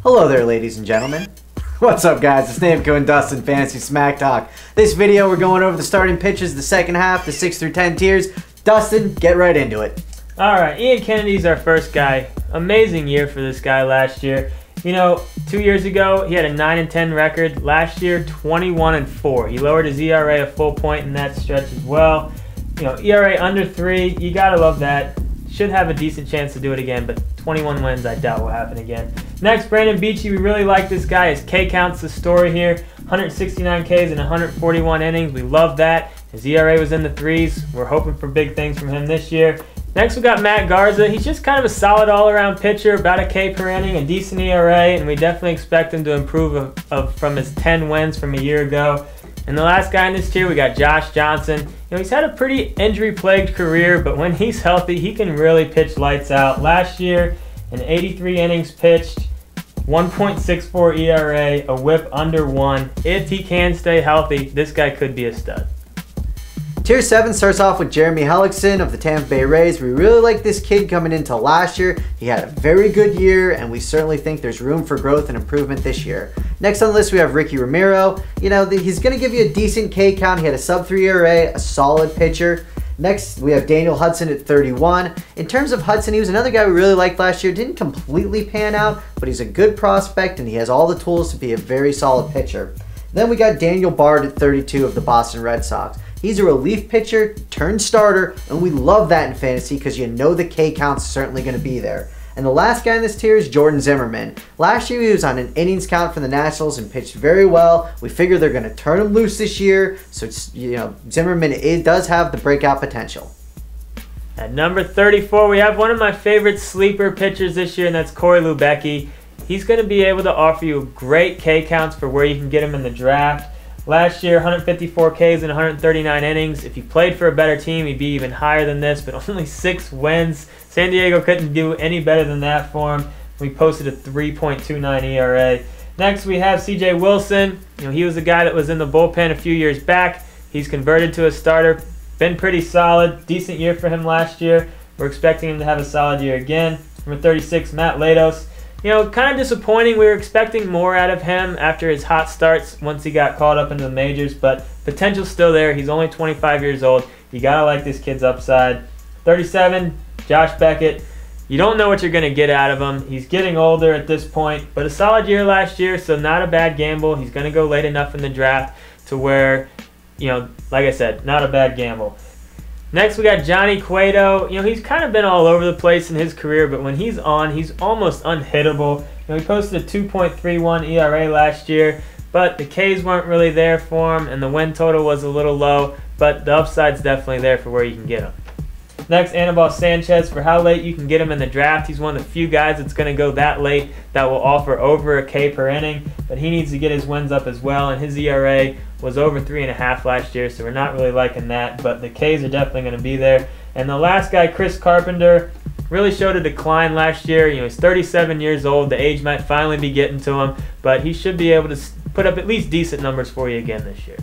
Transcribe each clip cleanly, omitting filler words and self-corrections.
Hello there, ladies and gentlemen. What's up, guys? It's Namco and Dustin, Fantasy Smack Talk. This video, we're going over the starting pitchers, the second half, the 6 through 10 tiers. Dustin, get right into it. Alright, Ian Kennedy's our first guy. Amazing year for this guy last year. You know, 2 years ago, he had a 9-10 record. Last year, 21-4. He lowered his ERA a full point in that stretch as well. You know, ERA under 3, you gotta love that. Should have a decent chance to do it again, but 21 wins, I doubt will happen again. Next, Brandon Beachy. We really like this guy. His K count's the story here. 169 Ks in 141 innings. We love that. His ERA was in the 3s. We're hoping for big things from him this year. Next, we got Matt Garza. He's just kind of a solid all-around pitcher, about a K per inning, a decent ERA, and we definitely expect him to improve from his 10 wins from a year ago. And the last guy in this tier, we got Josh Johnson. You know, he's had a pretty injury-plagued career, but when he's healthy, he can really pitch lights out. Last year, in 83 innings pitched, 1.64 ERA, a whip under 1. If he can stay healthy, this guy could be a stud. Tier 7 starts off with Jeremy Hellicksen of the Tampa Bay Rays. We really like this kid coming into last year. He had a very good year, and we certainly think there's room for growth and improvement this year. Next on the list, we have Ricky Romero. You know, he's going to give you a decent K count. He had a sub-3 ERA, a solid pitcher. Next, we have Daniel Hudson at 31. In terms of Hudson, he was another guy we really liked last year. Didn't completely pan out, but he's a good prospect, and he has all the tools to be a very solid pitcher. Then we got Daniel Bard at 32 of the Boston Red Sox. He's a relief pitcher turned starter, and we love that in fantasy because you know the K count's certainly going to be there. And the last guy in this tier is Jordan Zimmermann. Last year he was on an innings count for the Nationals and pitched very well. We figure they're going to turn him loose this year, so Zimmermann does have the breakout potential. At number 34, we have one of my favorite sleeper pitchers this year, and that's Cory Lidle. He's going to be able to offer you great K counts for where you can get him in the draft. Last year, 154 Ks in 139 innings. If he played for a better team, he'd be even higher than this, but only 6 wins. San Diego couldn't do any better than that for him. We posted a 3.29 ERA. Next, we have CJ Wilson. You know, he was the guy that was in the bullpen a few years back. He's converted to a starter. Been pretty solid. Decent year for him last year. We're expecting him to have a solid year again. Number 36, Matt Latos. You know, kind of disappointing. We were expecting more out of him after his hot starts once he got called up into the majors, but potential's still there. He's only 25 years old. You gotta like this kid's upside. 37, Josh Beckett. You don't know what you're gonna get out of him. He's getting older at this point, but a solid year last year, so not a bad gamble. He's gonna go late enough in the draft to where, you know, like I said, not a bad gamble. Next, we got Johnny Cueto. You know, he's kind of been all over the place in his career, but when he's on, he's almost unhittable. You know, he posted a 2.31 ERA last year, but the Ks weren't really there for him, and the win total was a little low, but the upside's definitely there for where you can get him. Next, Anibal Sanchez. For how late you can get him in the draft, he's one of the few guys that's going to go that late that will offer over a K per inning, but he needs to get his wins up as well, and his ERA was over 3.5 last year, so we're not really liking that, but the Ks are definitely going to be there. And the last guy, Chris Carpenter, really showed a decline last year. You know, he's 37 years old. The age might finally be getting to him, but he should be able to put up at least decent numbers for you again this year.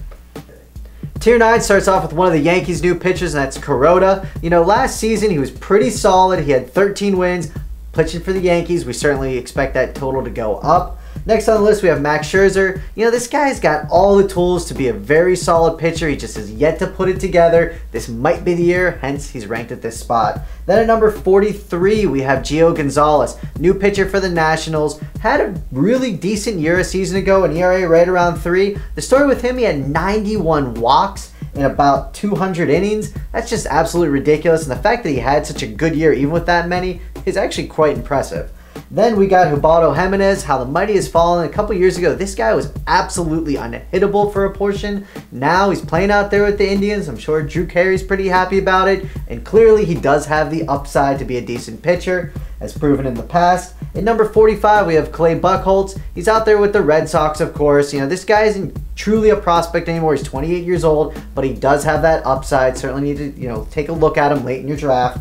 Tier 9 starts off with one of the Yankees' new pitchers, and that's Cueto. You know, last season he was pretty solid. He had 13 wins pitching for the Yankees. We certainly expect that total to go up. Next on the list, we have Max Scherzer. You know, this guy's got all the tools to be a very solid pitcher. He just has yet to put it together. This might be the year, hence he's ranked at this spot. Then at number 43, we have Gio Gonzalez, new pitcher for the Nationals. Had a really decent year a season ago, an ERA right around 3. The story with him, he had 91 walks in about 200 innings. That's just absolutely ridiculous, and the fact that he had such a good year even with that many is actually quite impressive. Then we got Ubaldo Jimenez. How the mighty has fallen. A couple years ago, this guy was absolutely unhittable for a portion. Now he's playing out there with the Indians. I'm sure Drew Carey's pretty happy about it. And clearly he does have the upside to be a decent pitcher, as proven in the past. At number 45, we have Clay Buchholz. He's out there with the Red Sox, of course. You know, this guy isn't truly a prospect anymore. He's 28 years old, but he does have that upside. Certainly need to, you know, take a look at him late in your draft.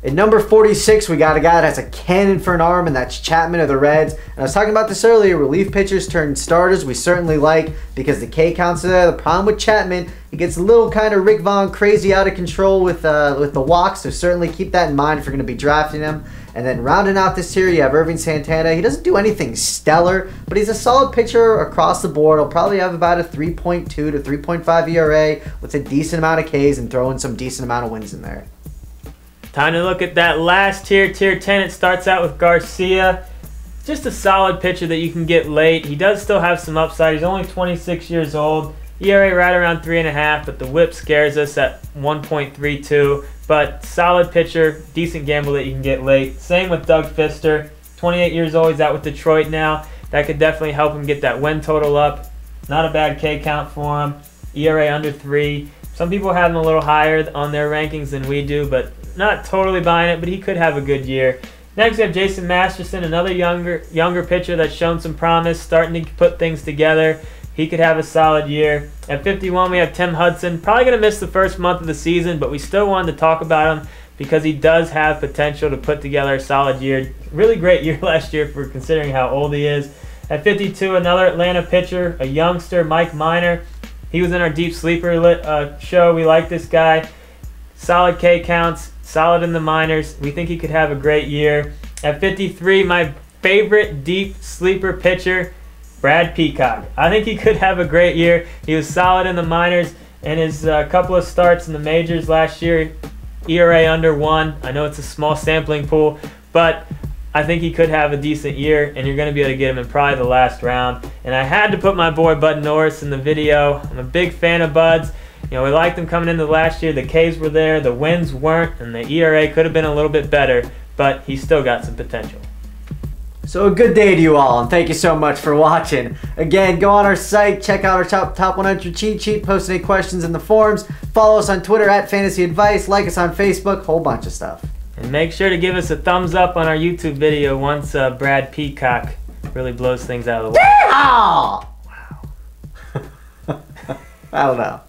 At number 46, we got a guy that has a cannon for an arm, and that's Chapman of the Reds. And I was talking about this earlier, relief pitchers turn starters we certainly like because the K counts are there. The problem with Chapman, he gets a little kind of Rick Vaughn crazy out of control with the walks, so certainly keep that in mind if you're going to be drafting him. And then rounding out this tier, you have Irving Santana. He doesn't do anything stellar, but he's a solid pitcher across the board. He'll probably have about a 3.2 to 3.5 ERA with a decent amount of Ks and throw in some decent amount of wins in there. Time to look at that last tier, tier 10. It starts out with Garcia. Just a solid pitcher that you can get late. He does still have some upside. He's only 26 years old. ERA right around 3.5, but the whip scares us at 1.32. But solid pitcher, decent gamble that you can get late. Same with Doug Fister. 28 years old. He's out with Detroit now. That could definitely help him get that win total up. Not a bad K count for him. ERA under 3. Some people have him a little higher on their rankings than we do, but not totally buying it, but he could have a good year. Next, we have Jason Masterson, another younger pitcher that's shown some promise, starting to put things together. He could have a solid year. At 51, we have Tim Hudson. Probably going to miss the first month of the season, but we still wanted to talk about him because he does have potential to put together a solid year. Really great year last year for considering how old he is. At 52, another Atlanta pitcher, a youngster, Mike Minor. He was in our Deep Sleeper show. We like this guy. Solid K counts, solid in the minors. We think he could have a great year. At 53, my favorite Deep Sleeper pitcher, Brad Peacock. I think he could have a great year. He was solid in the minors and his couple of starts in the majors last year. ERA under 1. I know it's a small sampling pool, but I think he could have a decent year, and you're going to be able to get him in probably the last round. And I had to put my boy Bud Norris in the video. I'm a big fan of Bud's. You know, we liked him coming into last year. The Ks were there, the wins weren't, and the ERA could have been a little bit better, but he's still got some potential. So a good day to you all, and thank you so much for watching. Again, go on our site, check out our top 100 cheat sheet, post any questions in the forums, follow us on Twitter at Fantasy Advice, like us on Facebook, whole bunch of stuff. And make sure to give us a thumbs up on our YouTube video once Brad Peacock really blows things out of the water. Wow! I don't know.